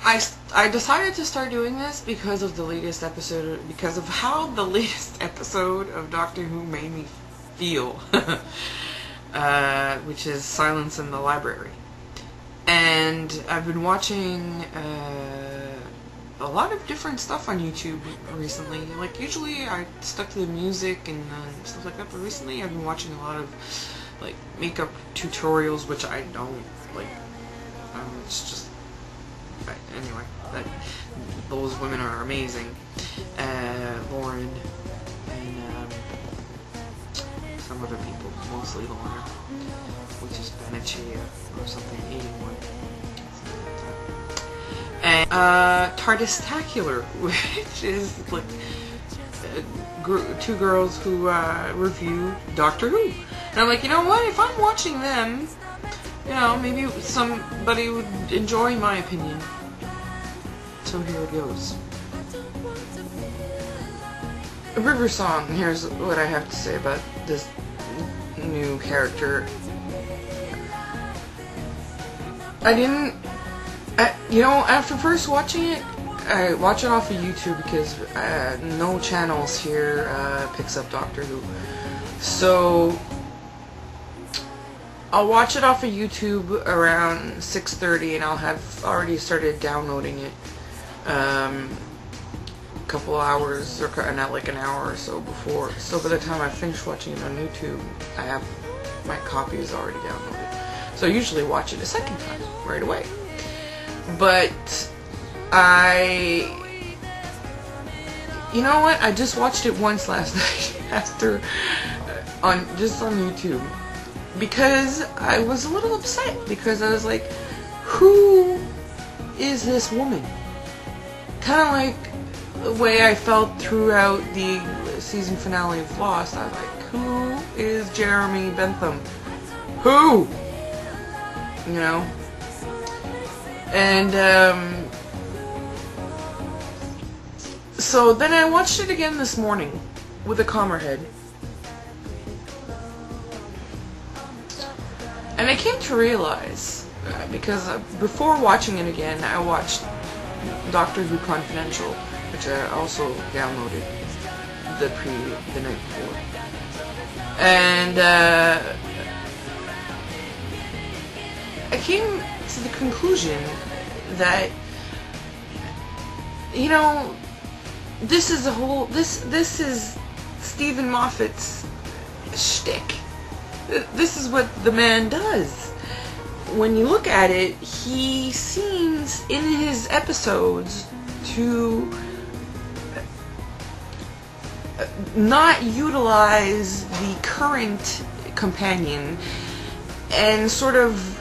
I decided to start doing this because of the latest episode, because of how the latest episode of Doctor Who made me feel, which is Silence in the Library. And I've been watching a lot of different stuff on YouTube recently. Like, usually I stuck to the music and stuff like that, but recently I've been watching a lot of, like, makeup tutorials, which I don't, like, it's just, anyway, those women are amazing. Lauren and some other people, mostly Lauren, which is Benachia or something, 81. And Tardistacular, which is like two girls who review Doctor Who. And I'm like, you know what? If I'm watching them, you know, maybe somebody would enjoy my opinion. So here it goes. River Song. Here's what I have to say about this new character. You know, after first watching it, I watch it off of YouTube because no channels here picks up Doctor Who. So I'll watch it off of YouTube around 6:30, and I'll have already started downloading it a couple hours, or not, like an hour or so before. So by the time I finish watching it on YouTube, I have my copies already downloaded. So I usually watch it a second time right away. But you know what? I just watched it once last night after on YouTube, because I was a little upset, because I was like, who is this woman? Kind of like the way I felt throughout the season finale of Lost. I was like, who is Jeremy Bentham? Who? You know? And so then I watched it again this morning with a calmer head. And I came to realize, because before watching it again, I watched Doctor Who Confidential, which I also downloaded the night before. And I came to the conclusion that, you know, this is Stephen Moffat's shtick. This is what the man does. When you look at it, he seems in his episodes to not utilize the current companion and sort of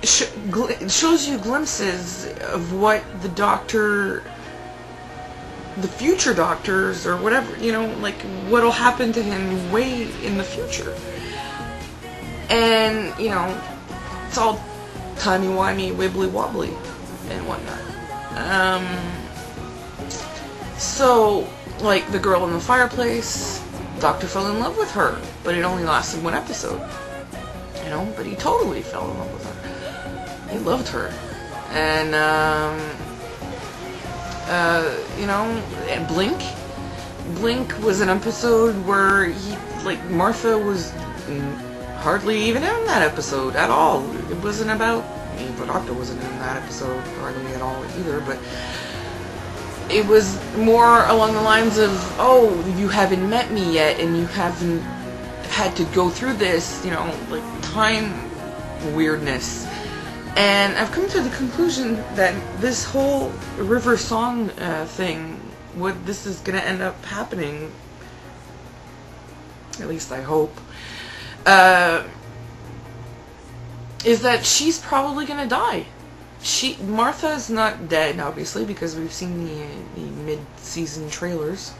shows you glimpses of what the future doctors, or whatever, you know, like what'll happen to him way in the future. And, you know, it's all timey-wimey, wibbly-wobbly and whatnot. So, like the girl in the fireplace, Doctor fell in love with her, but it only lasted one episode. You know, but he totally fell in love with her. He loved her. And, you know, and Blink was an episode where Martha was hardly even in that episode at all. It wasn't about, the Doctor wasn't in that episode hardly at all either, but it was more along the lines of, oh, you haven't met me yet, and you haven't had to go through this, you know, like time weirdness. And I've come to the conclusion that this whole River Song thing, what this is going to end up happening, at least I hope, is that she's probably going to die. Martha's not dead, obviously, because we've seen the mid-season trailers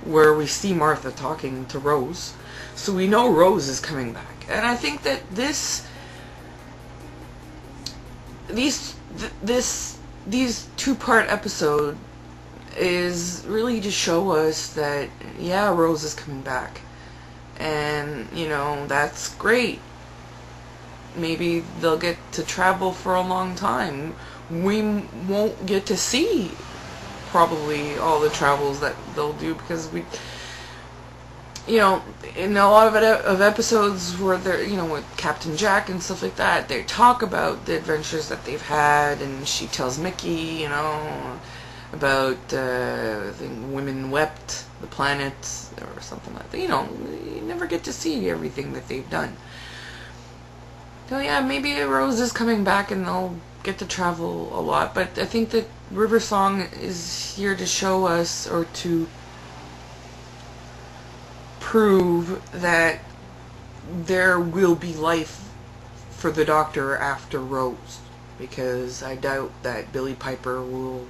where we see Martha talking to Rose. So we know Rose is coming back. And I think that these two-part episode is really to show us that, yeah, Rose is coming back. And, you know, that's great. maybe they'll get to travel for a long time. We won't get to see probably all the travels that they'll do, because we, in a lot of episodes where they're, with Captain Jack and stuff like that, they talk about the adventures that they've had, and she tells Mickey, about I think Women Wept the Planet or something like that. You never get to see everything that they've done. So yeah, maybe Rose is coming back and they'll get to travel a lot, but I think that River Song is here to show us, or to prove that there will be life for the Doctor after Rose, because I doubt that Billie Piper will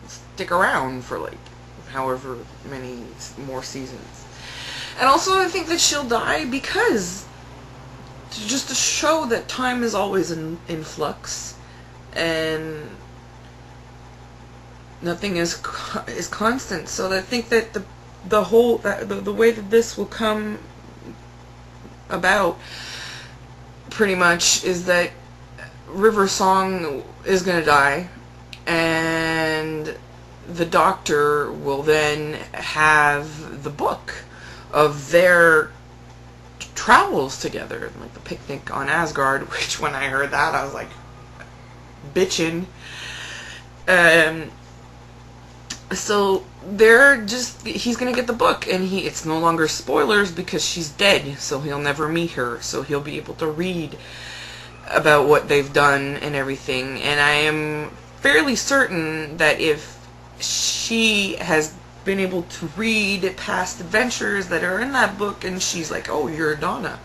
stick around for like however many more seasons. And also I think that she'll die because just to show that time is always in flux and nothing is constant. So I think that the way that this will come about pretty much is that River Song is going to die, and the Doctor will then have the book of their travels together, like the picnic on Asgard, which when I heard that I was like, bitchin'. So he's gonna get the book, and it's no longer spoilers because she's dead, so he'll never meet her, so he'll be able to read about what they've done and everything. And I am fairly certain that if she has been able to read past adventures that are in that book, and she's like, oh, you're Donna.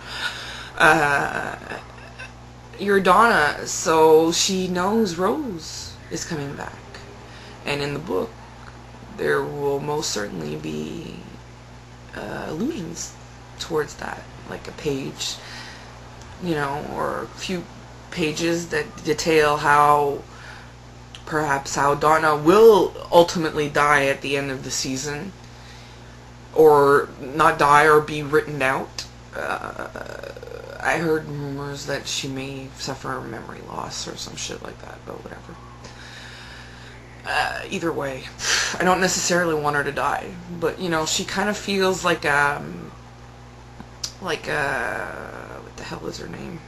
You're Donna, so she knows Rose is coming back. And in the book, there will most certainly be allusions towards that, like a page, or a few pages that detail how Donna will ultimately die at the end of the season, or not die, or be written out. I heard rumors that she may suffer memory loss or some shit like that, but whatever. Either way, I don't necessarily want her to die, but she kind of feels like what the hell is her name?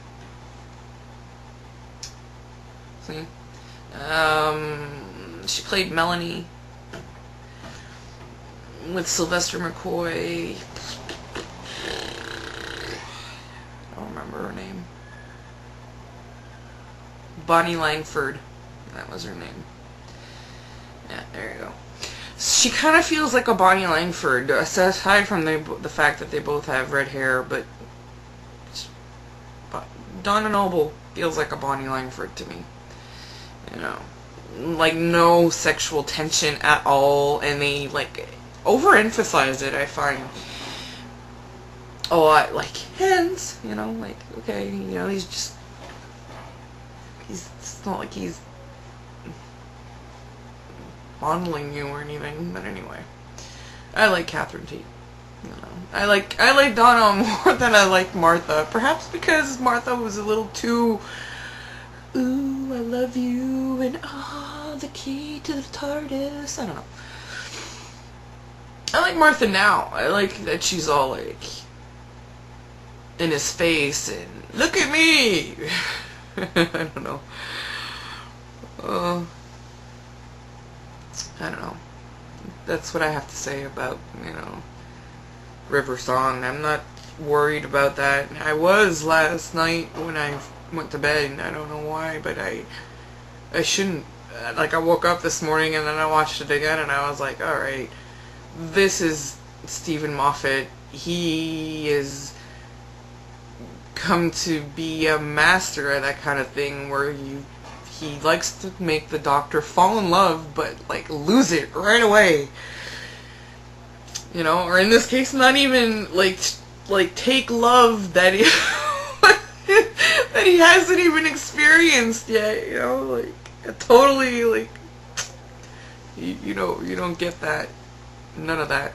See? She played Melanie with Sylvester McCoy. I don't remember her name. Bonnie Langford. That was her name. Yeah, there you go. She kind of feels like a Bonnie Langford, aside from the fact that they both have red hair, but Donna Noble feels like a Bonnie Langford to me. Like no sexual tension at all, and they like overemphasize it, I find. A lot, like hands, like, okay, it's not like he's fondling you or anything, but anyway. I like Catherine Tate. I like Donna more than I like Martha. Perhaps because Martha was a little too, ooh, I love you, and the key to the TARDIS. I don't know. I like Martha now. I like that she's all like in his face and look at me. I don't know. I don't know. That's what I have to say about, River Song. I'm not worried about that. I was last night when I went to bed, and I don't know why, but I shouldn't. Like, I woke up this morning and then I watched it again, and I was like, alright, this is Stephen Moffat. He is come to be a master at that kind of thing where he likes to make the Doctor fall in love, but like lose it right away. Or in this case, not even like take love that he that he hasn't even experienced yet. Like totally like you don't get that, none of that.